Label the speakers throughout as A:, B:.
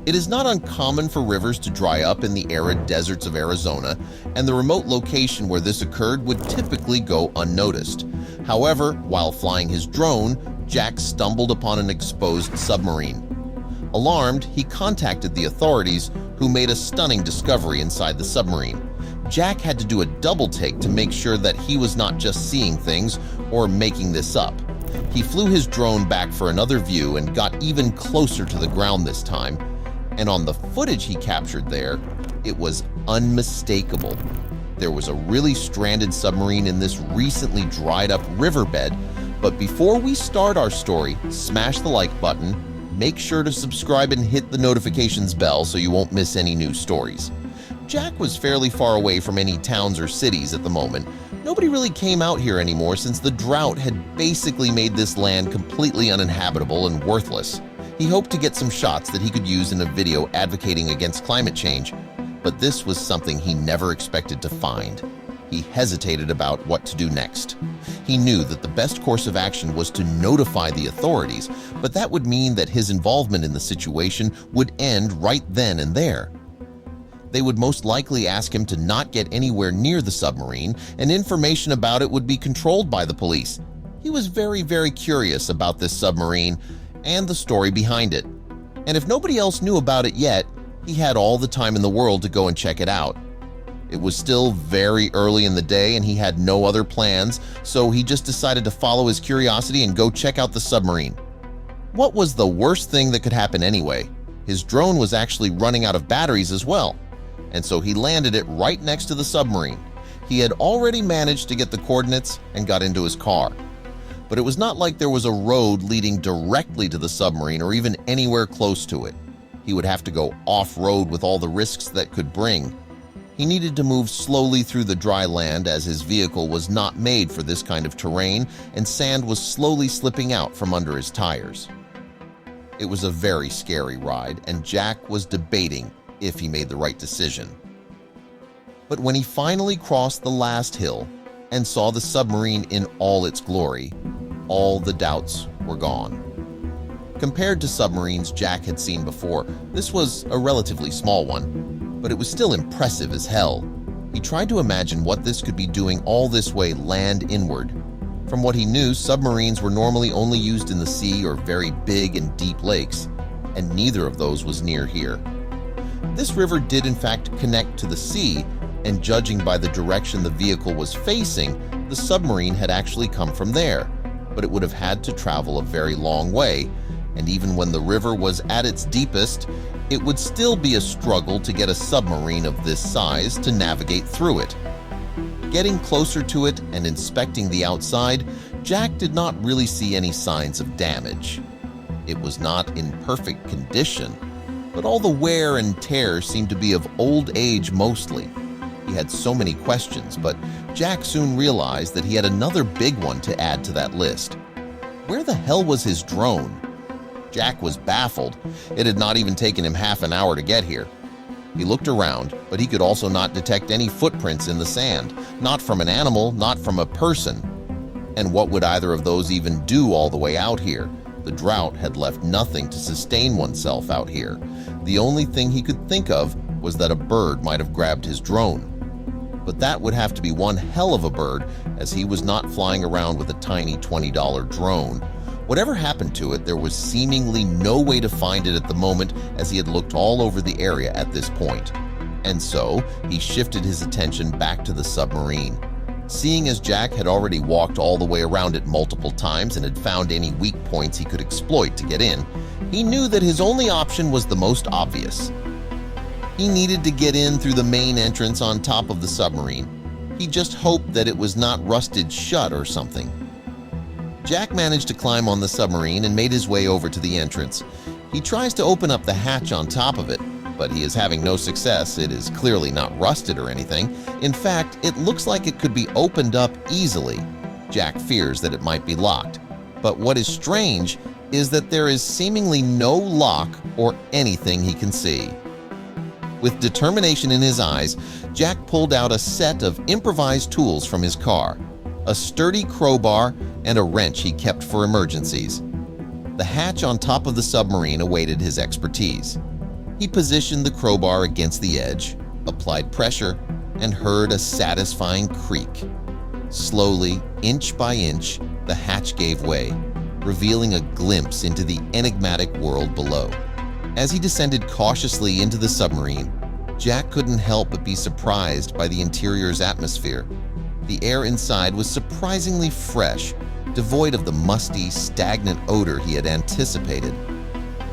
A: It is not uncommon for rivers to dry up in the arid deserts of Arizona, and the remote location where this occurred would typically go unnoticed. However, while flying his drone, Jack stumbled upon an exposed submarine. Alarmed, he contacted the authorities, who made a stunning discovery inside the submarine. Jack had to do a double take to make sure that he was not just seeing things or making this up. He flew his drone back for another view and got even closer to the ground this time. And on the footage he captured there, it was unmistakable. There was a really stranded submarine in this recently dried up riverbed. But before we start our story, smash the like button, make sure to subscribe and hit the notifications bell so you won't miss any new stories. Jack was fairly far away from any towns or cities at the moment. Nobody really came out here anymore since the drought had basically made this land completely uninhabitable and worthless. He hoped to get some shots that he could use in a video advocating against climate change, but this was something he never expected to find. He hesitated about what to do next. He knew that the best course of action was to notify the authorities, but that would mean that his involvement in the situation would end right then and there. They would most likely ask him to not get anywhere near the submarine, and information about it would be controlled by the police. He was very curious about this submarine and the story behind it. And if nobody else knew about it yet, he had all the time in the world to go and check it out. It was still very early in the day and he had no other plans, so he just decided to follow his curiosity and go check out the submarine. What was the worst thing that could happen anyway? His drone was actually running out of batteries as well, and so he landed it right next to the submarine. He had already managed to get the coordinates and got into his car. But it was not like there was a road leading directly to the submarine or even anywhere close to it. He would have to go off-road with all the risks that could bring. He needed to move slowly through the dry land as his vehicle was not made for this kind of terrain and sand was slowly slipping out from under his tires. It was a very scary ride and Jack was debating if he made the right decision. But when he finally crossed the last hill and saw the submarine in all its glory, all the doubts were gone. Compared to submarines Jack had seen before, this was a relatively small one, but it was still impressive as hell. He tried to imagine what this could be doing all this way land inward. From what he knew, submarines were normally only used in the sea or very big and deep lakes, and neither of those was near here. This river did in fact connect to the sea, and judging by the direction the vehicle was facing, the submarine had actually come from there. But it would have had to travel a very long way, and even when the river was at its deepest, it would still be a struggle to get a submarine of this size to navigate through it. Getting closer to it and inspecting the outside, Jack did not really see any signs of damage. It was not in perfect condition, but all the wear and tear seemed to be of old age mostly. He had so many questions, but Jack soon realized that he had another big one to add to that list. Where the hell was his drone? Jack was baffled. It had not even taken him half an hour to get here. He looked around, but he could also not detect any footprints in the sand, not from an animal, not from a person. And what would either of those even do all the way out here? The drought had left nothing to sustain oneself out here. The only thing he could think of was that a bird might have grabbed his drone. But that would have to be one hell of a bird, as he was not flying around with a tiny $20 drone. Whatever happened to it, there was seemingly no way to find it at the moment, as he had looked all over the area at this point. And so, he shifted his attention back to the submarine. Seeing as Jack had already walked all the way around it multiple times and had found any weak points he could exploit to get in, he knew that his only option was the most obvious. He needed to get in through the main entrance on top of the submarine. He just hoped that it was not rusted shut or something. Jack managed to climb on the submarine and made his way over to the entrance. He tries to open up the hatch on top of it, but he is having no success. It is clearly not rusted or anything. In fact, it looks like it could be opened up easily. Jack fears that it might be locked. But what is strange is that there is seemingly no lock or anything he can see. With determination in his eyes, Jack pulled out a set of improvised tools from his car, a sturdy crowbar and a wrench he kept for emergencies. The hatch on top of the submarine awaited his expertise. He positioned the crowbar against the edge, applied pressure, and heard a satisfying creak. Slowly, inch by inch, the hatch gave way, revealing a glimpse into the enigmatic world below. As he descended cautiously into the submarine, Jack couldn't help but be surprised by the interior's atmosphere. The air inside was surprisingly fresh, devoid of the musty, stagnant odor he had anticipated.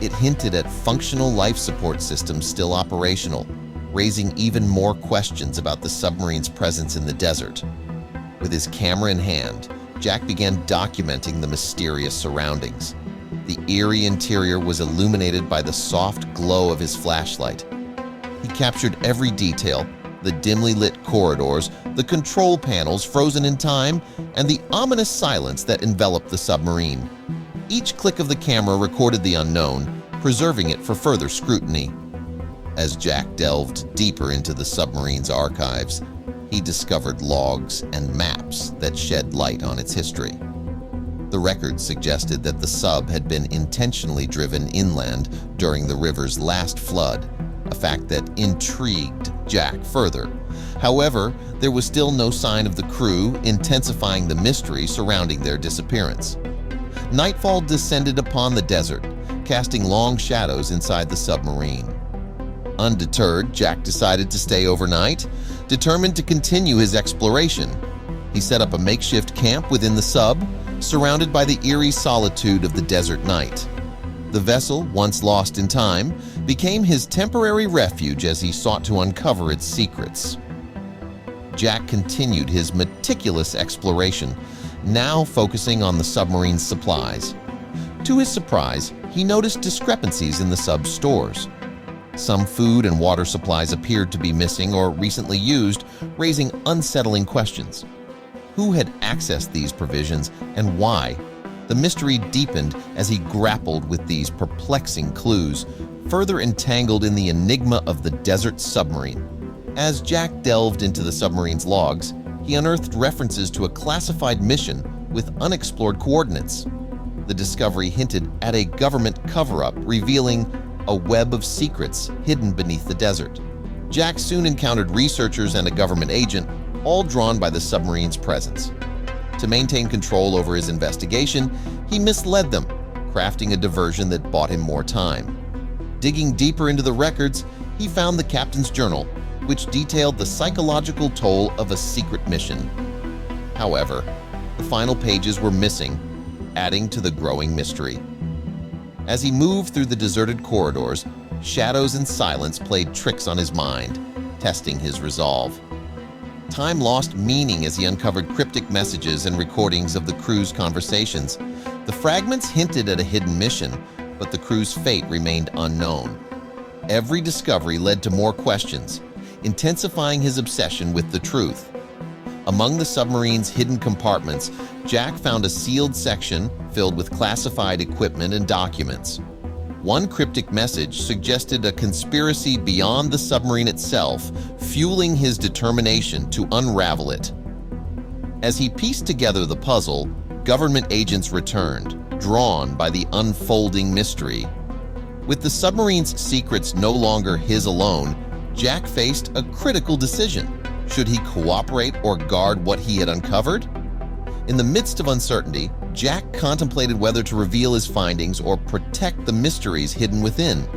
A: It hinted at functional life support systems still operational, raising even more questions about the submarine's presence in the desert. With his camera in hand, Jack began documenting the mysterious surroundings. The eerie interior was illuminated by the soft glow of his flashlight. He captured every detail: the dimly lit corridors, the control panels frozen in time, and the ominous silence that enveloped the submarine. Each click of the camera recorded the unknown, preserving it for further scrutiny. As Jack delved deeper into the submarine's archives, he discovered logs and maps that shed light on its history. The records suggested that the sub had been intentionally driven inland during the river's last flood, a fact that intrigued Jack further. However, there was still no sign of the crew, intensifying the mystery surrounding their disappearance. Nightfall descended upon the desert, casting long shadows inside the submarine. Undeterred, Jack decided to stay overnight, determined to continue his exploration. He set up a makeshift camp within the sub, surrounded by the eerie solitude of the desert night. The vessel, once lost in time, became his temporary refuge as he sought to uncover its secrets. Jack continued his meticulous exploration, now focusing on the submarine's supplies. To his surprise, he noticed discrepancies in the sub's stores. Some food and water supplies appeared to be missing or recently used, raising unsettling questions. Who had accessed these provisions and why? The mystery deepened as he grappled with these perplexing clues, further entangled in the enigma of the desert submarine. As Jack delved into the submarine's logs, he unearthed references to a classified mission with unexplored coordinates. The discovery hinted at a government cover-up, revealing a web of secrets hidden beneath the desert. Jack soon encountered researchers and a government agent, all drawn by the submarine's presence. To maintain control over his investigation, he misled them, crafting a diversion that bought him more time. Digging deeper into the records, he found the captain's journal, which detailed the psychological toll of a secret mission. However, the final pages were missing, adding to the growing mystery. As he moved through the deserted corridors, shadows and silence played tricks on his mind, testing his resolve. Time lost meaning as he uncovered cryptic messages and recordings of the crew's conversations. The fragments hinted at a hidden mission, but the crew's fate remained unknown. Every discovery led to more questions, intensifying his obsession with the truth. Among the submarine's hidden compartments, Jack found a sealed section filled with classified equipment and documents. One cryptic message suggested a conspiracy beyond the submarine itself, fueling his determination to unravel it. As he pieced together the puzzle, government agents returned, drawn by the unfolding mystery. With the submarine's secrets no longer his alone, Jack faced a critical decision. Should he cooperate or guard what he had uncovered? In the midst of uncertainty, Jack contemplated whether to reveal his findings or protect the mysteries hidden within.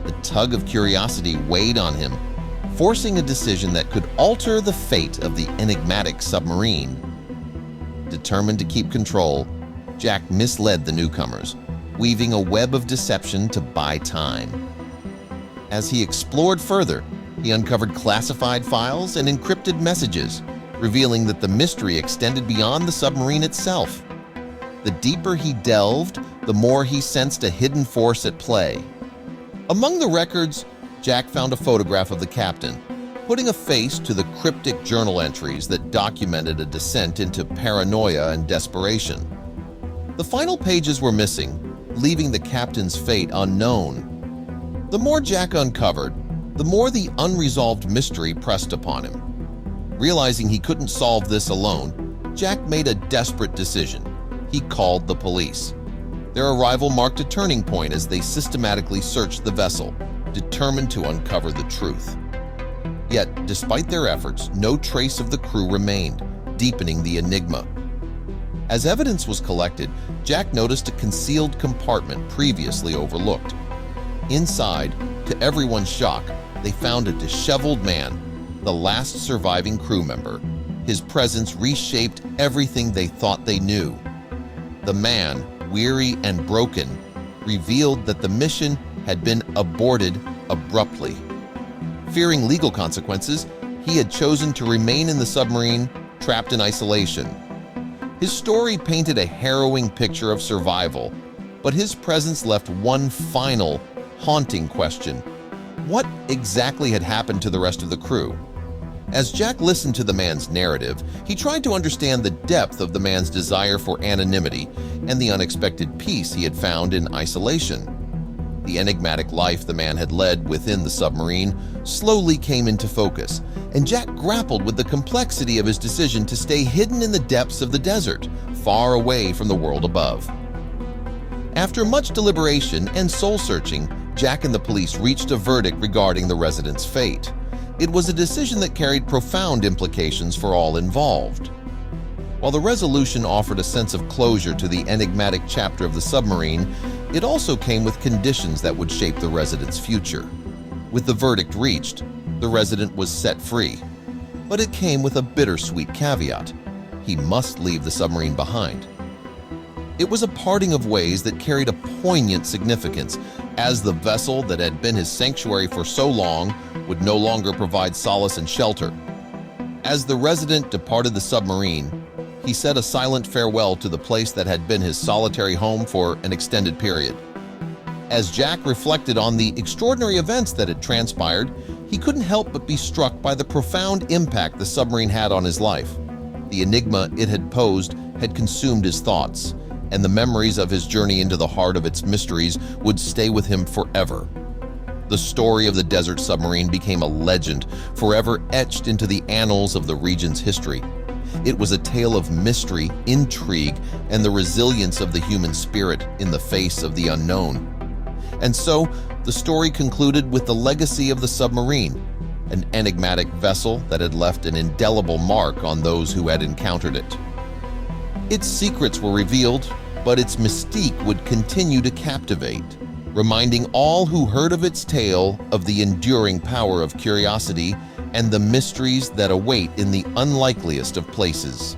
A: The tug of curiosity weighed on him, forcing a decision that could alter the fate of the enigmatic submarine. Determined to keep control, Jack misled the newcomers, weaving a web of deception to buy time. As he explored further, he uncovered classified files and encrypted messages, revealing that the mystery extended beyond the submarine itself. The deeper he delved, the more he sensed a hidden force at play. Among the records, Jack found a photograph of the captain, putting a face to the cryptic journal entries that documented a descent into paranoia and desperation. The final pages were missing, leaving the captain's fate unknown. The more Jack uncovered, the more the unresolved mystery pressed upon him. Realizing he couldn't solve this alone, Jack made a desperate decision. He called the police. Their arrival marked a turning point as they systematically searched the vessel, determined to uncover the truth. Yet, despite their efforts, no trace of the crew remained, deepening the enigma. As evidence was collected, Jack noticed a concealed compartment previously overlooked. Inside, to everyone's shock, they found a disheveled man, the last surviving crew member. His presence reshaped everything they thought they knew. The man, weary and broken, revealed that the mission had been aborted abruptly. Fearing legal consequences, he had chosen to remain in the submarine, trapped in isolation. His story painted a harrowing picture of survival, but his presence left one final, haunting question. What exactly had happened to the rest of the crew? As Jack listened to the man's narrative, he tried to understand the depth of the man's desire for anonymity and the unexpected peace he had found in isolation. The enigmatic life the man had led within the submarine slowly came into focus, and Jack grappled with the complexity of his decision to stay hidden in the depths of the desert, far away from the world above. After much deliberation and soul-searching, Jack and the police reached a verdict regarding the resident's fate. It was a decision that carried profound implications for all involved. While the resolution offered a sense of closure to the enigmatic chapter of the submarine, it also came with conditions that would shape the resident's future. With the verdict reached, the resident was set free. But it came with a bittersweet caveat: he must leave the submarine behind. It was a parting of ways that carried a poignant significance, as the vessel that had been his sanctuary for so long would no longer provide solace and shelter. As the resident departed the submarine, he said a silent farewell to the place that had been his solitary home for an extended period. As Jack reflected on the extraordinary events that had transpired, he couldn't help but be struck by the profound impact the submarine had on his life. The enigma it had posed had consumed his thoughts, and the memories of his journey into the heart of its mysteries would stay with him forever. The story of the desert submarine became a legend, forever etched into the annals of the region's history. It was a tale of mystery, intrigue, and the resilience of the human spirit in the face of the unknown. And so, the story concluded with the legacy of the submarine, an enigmatic vessel that had left an indelible mark on those who had encountered it. Its secrets were revealed, but its mystique would continue to captivate, reminding all who heard of its tale of the enduring power of curiosity and the mysteries that await in the unlikeliest of places.